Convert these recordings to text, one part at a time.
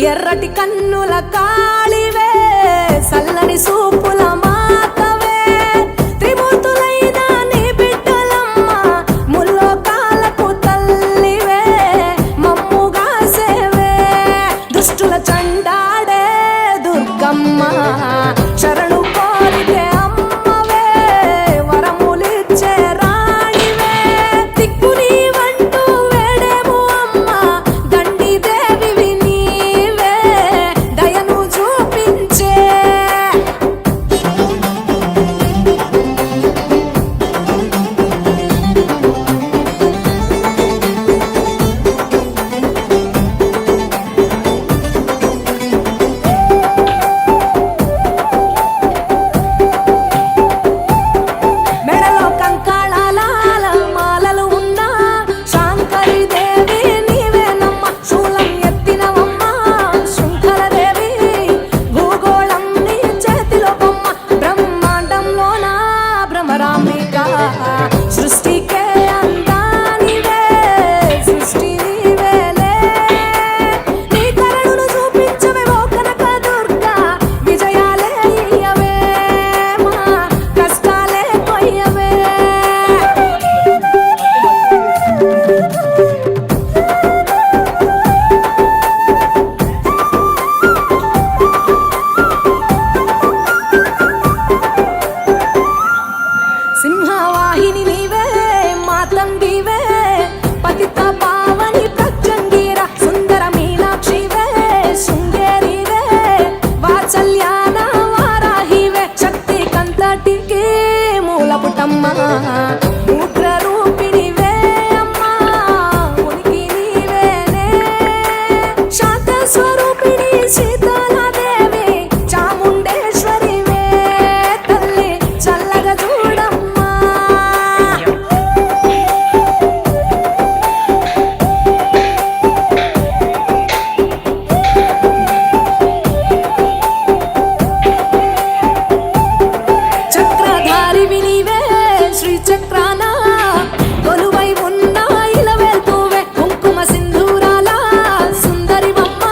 ఎర్రటి కన్నుల కాళివే సల్లని సూపుల మాతవే త్రిమూర్తులైన నీ బిడ్డలమ్మ ముల్లోకాలకు తల్లివే మమ్ముగా సేవే దుష్టుల చండాడే దుర్గమ్మ శరణు కోరితే అమ్మవే వరములిచ్చే రాణివే దిక్కు నీవంటూ వేడేము అమ్మ దండి దేవివి నీవే దయను చూపించే మెడలో కంకణాల మాలలు ఉన్నా శాంకరి దేవి నీవేనమ్మ శూలం ఎత్తినవమ్మ శృంఖలదేవి భూగోళం నీ చేతిలో బొమ్మ బ్రహ్మాండంలోన భ్రమరాంబిక సృష్టికే అందానివే సృష్టి నీవేలే నీ కరుణను చూపించవే ఓ కనక దుర్గా విజయాలే ఇయ్యవే మా కష్టాలే కొయ్యవే సింహవాహిని నీవే మా తండ్రివే పతిత పావని ప్రత్యంగిర సుందర మీనాక్షివే శృంగేరివే వాత్సల్యాన వారాహివే శక్తి కంతటికి మూలపుటమ్మ ఉగ్ర రూపిణివే అమ్మా ఉనికి నీవేనే శాంత స్వరూపిణి సీతాలదేవి చాముండేశ్వరివే తల్లి చల్లగా చూడమ్మా చక్రధారివి నీవే శ్రీ చక్రాన కొలువై ఉన్న ఇలవేల్పువే కుంకుమ సింధూరాల సుందరి బొమ్మ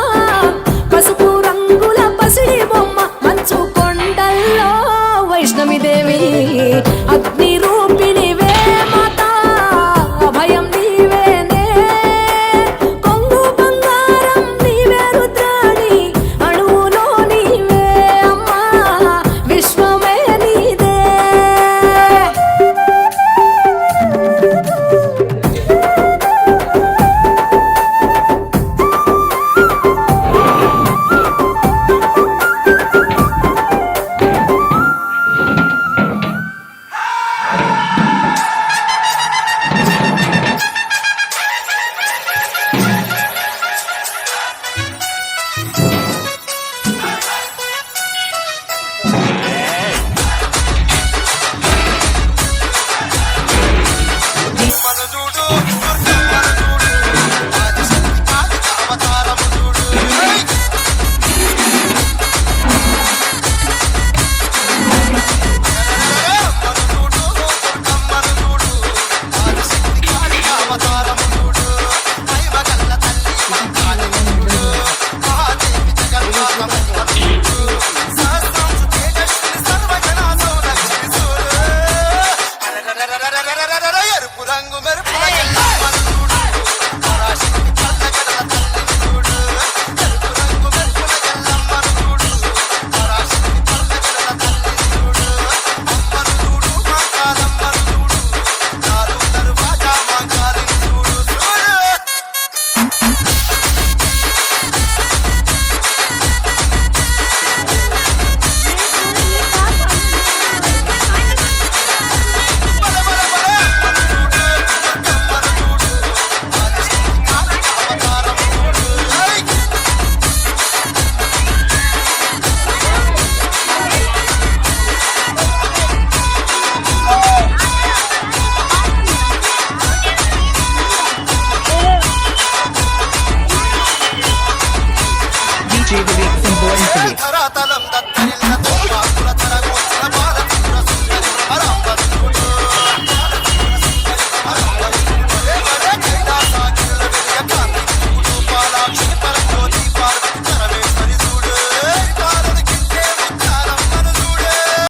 పసుపు రంగుల పసిడి బొమ్మ మంచు కొండల్లో వైష్ణవి దేవి అగ్ని రూపిణివే మాత అభయం నీవేనే కొంగు బంగారం నీవే రుద్రాణి అణువులో నీవే అమ్మా విశ్వమే నీదే DJ Vivek from Born Philly.